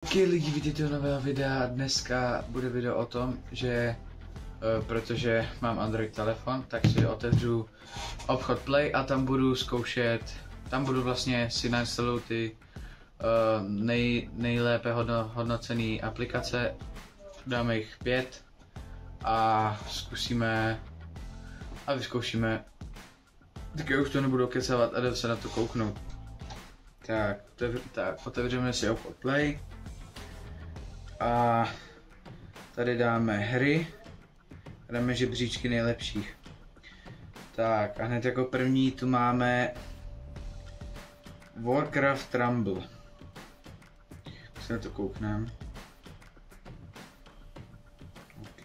Ok lidi, vidíte do nového videa. Dneska bude video o tom, že protože mám Android telefon, tak si otevřu obchod Play a tam budu zkoušet, tam budu vlastně si nainstaluju ty nejlépe hodnocené aplikace, dáme jich 5 a zkusíme a vyzkoušíme. Tak já už to nebudu kecávat a jdem se na to kouknout. Tak otevřeme si obchod Play a tady dáme hry, dáme žebříčky nejlepších. Tak a hned jako první tu máme Warcraft Rumble. Se na to koukneme. OK,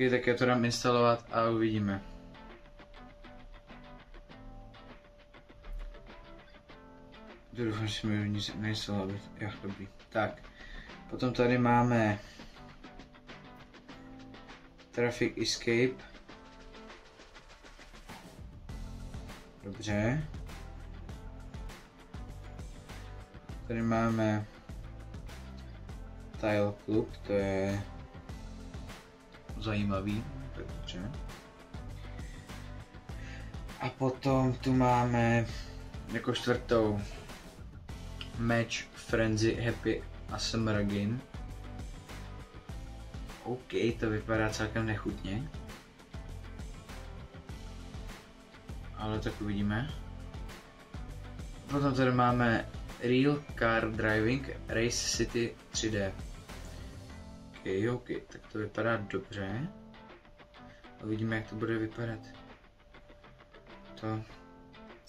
tak já to dám instalovat a uvidíme. Doufám, že mi nic neinstalovat. Jo, dobrý. Tak, potom tady máme Traffic Escape. Dobře. Tady máme Tile Club, to je zajímavý. Dobře. A potom tu máme jako čtvrtou Match, Frenzy, Happy a Summer Again. OK, to vypadá celkem nechutně. Ale tak uvidíme. Potom tady máme Real Car Driving Race City 3D. OK, tak to vypadá dobře. Uvidíme, jak to bude vypadat.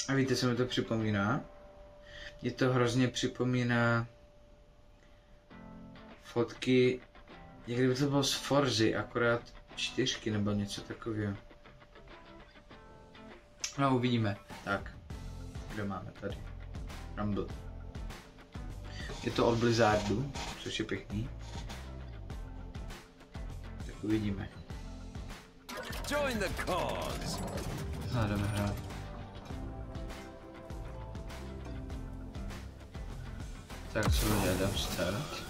A víte, co mi to připomíná? Mě to hrozně připomíná fotky, jak kdyby to bylo z Forzy, akorát 4 nebo něco takového. No, uvidíme. Tak, kde máme tady? Rumble. Je to od Blizzardu, což je pěkný. Tak uvidíme. Join the cause. Jdeme hrát. Tak co bude, dám start.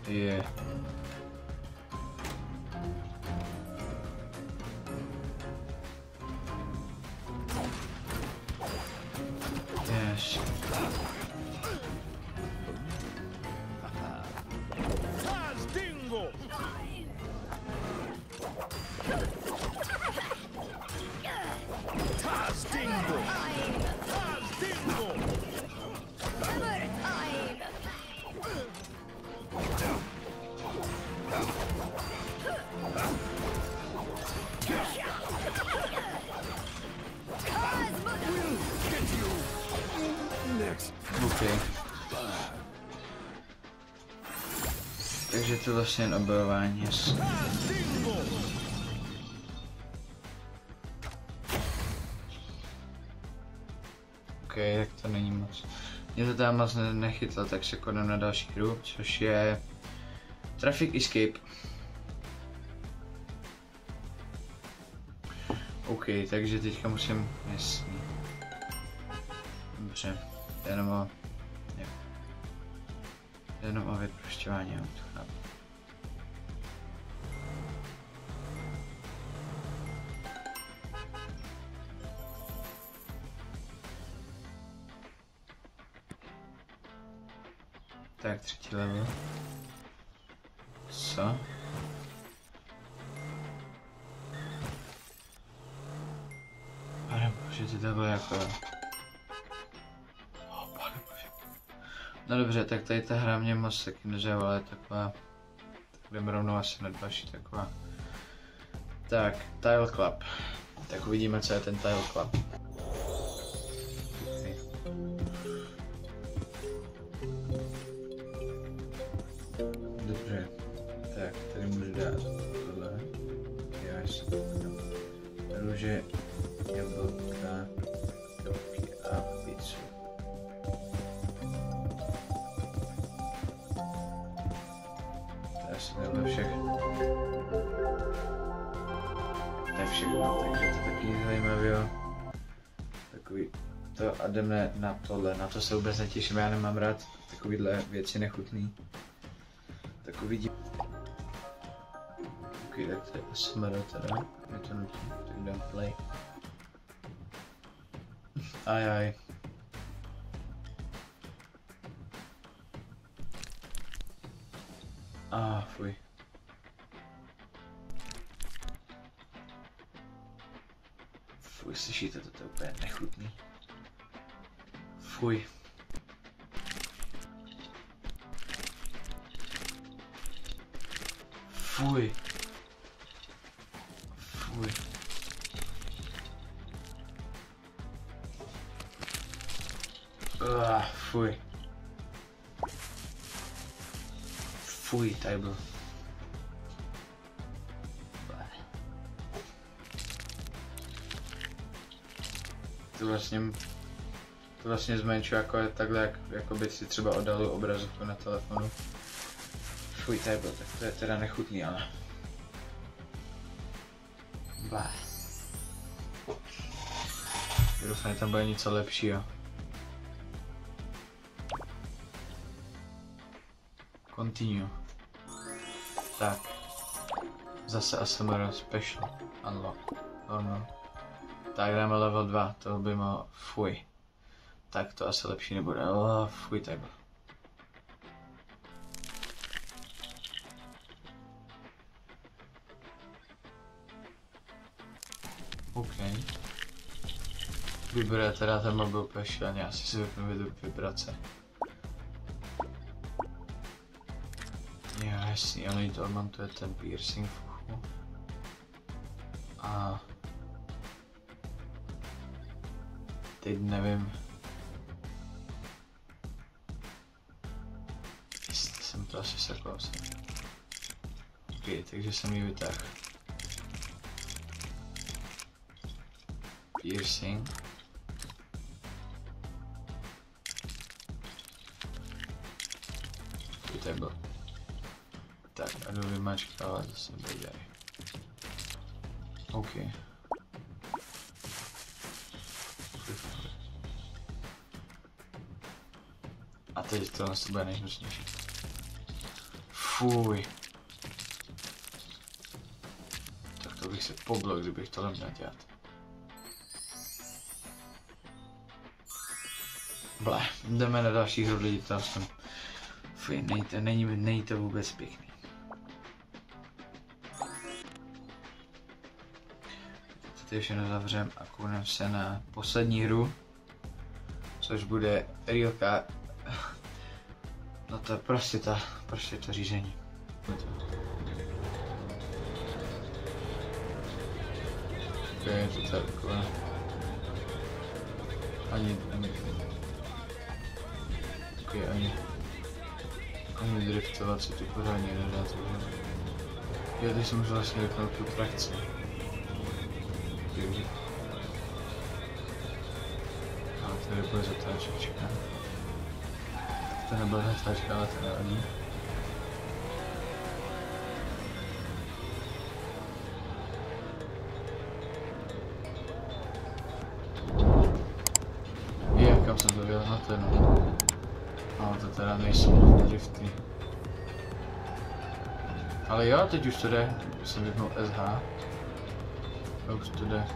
Je. Yes. Okay. Takže to vlastně jen obojování, yes. OK, tak to není moc. Mě to tam moc nechytlo, tak se kodám na další hru, což je Traffic Escape. OK, takže teďka musím, jasný. Dobře, jenom o vyprošťování autu, chápu. Tak, 3. level. Co? Panebože, ty to bylo jako... No dobře, tak tady ta hra mě moc taky neřeva, ale taková... Tak jdeme rovnou asi na další taková. Tak, Tile Club. Tak uvidíme, co je ten Tile Club. Okay. Dobře, tak tady můžu dát tohle. Yes. Růže, jablka, topky a pizzu. To je asi všechno. všechno, takže to taky zajímavé. Takový to a jdeme na tohle, na to se vůbec netěším, já nemám rád takovýhle věci nechutný. Takový dí... Ok, tak to je ASMR teda, mě to nutí, tak dám play. Ajaj. Fuj. Fuj, slyšíte to, to je úplně nechutný. Fuj. Fuj. Fuj. Fuj. Fuj, tady byl. To vlastně zmenšuje jako takhle, jako by si třeba oddalil obrazovku na telefonu. Fuj, tady byl, tak to je teda nechutný, ale. Doufám, že tam bude něco lepšího. Continue. Tak. Zase ASMR Special Unlock. No. Tak dáme level 2, to by mohlo, fuj. Tak to asi lepší nebude, fuj tak. OK. Vybere teda ten mobil úplně šíleně, asi si vypnu vibrace. Jo, jasný, on to odmontuje ten piercing v uchu. A teď nevím, jestli jsem to asi sekl. Ok, takže jsem ji vytáhl. Piercing. Vytáhl. Tak a jdu vymačkávat zase bejďaj. OK. A teď to bude nejhnusnější. Fuj. Tak to bych se poblil, kdybych tohle měl dělat. Ble, jdeme na další hru lidi, tam jsem. Fuj, není to vůbec pěkný. Teď všechno zavřem a koukneme se na poslední hru. Což bude Realka. No to je prostě to řízení. Ok, to je takové. Ani driftovat se tu pořádně nedá to. Já teď jsem už vlastně vypnout tu trakci. Ale tady bude zatáčečka. To nebyla zatáčka, ale to nevadí. Kam jsem to dělal na ten. Ale to teda nejsou drifty. Ale jo, teď už to jde. Jsem vypnul SH. A už to jde.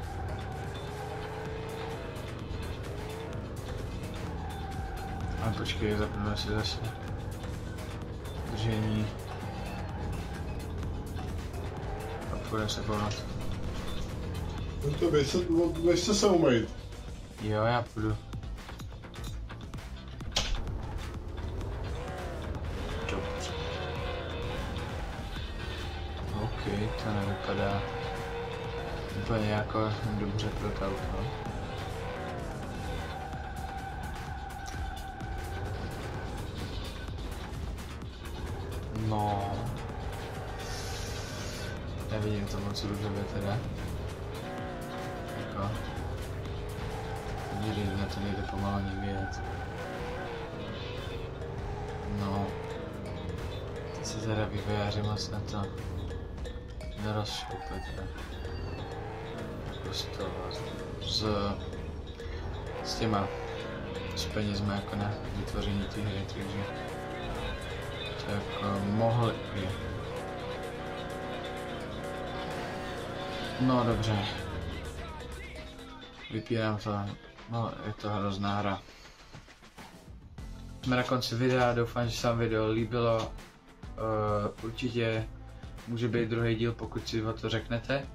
Ale počkej, zapneme si zase držení. A půjdeme se konat. No to běž se umýt. Jo, já půjdu. Dobře. OK, to nevypadá úplně jako dobře pro to auto. No, nevidím to moc růžově teda. Jako, nikdy na to nejde pomalu ani vědět. No, teď se teda vývojáři moc na to nerozšoupe teda. dostala s těma s penězma jako na vytvoření té hry, takže to jako mohli. No dobře. Vypínám to, no je to hrozná hra. Jsme na konci videa, doufám, že se vám video líbilo. Určitě může být druhý díl, pokud si o to řeknete.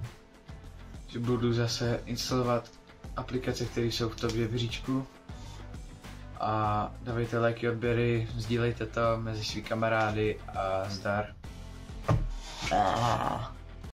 Že budu zase instalovat aplikace, které jsou v top žebříčku. A dávejte lajky, odběry, sdílejte to mezi svý kamarády a zdar.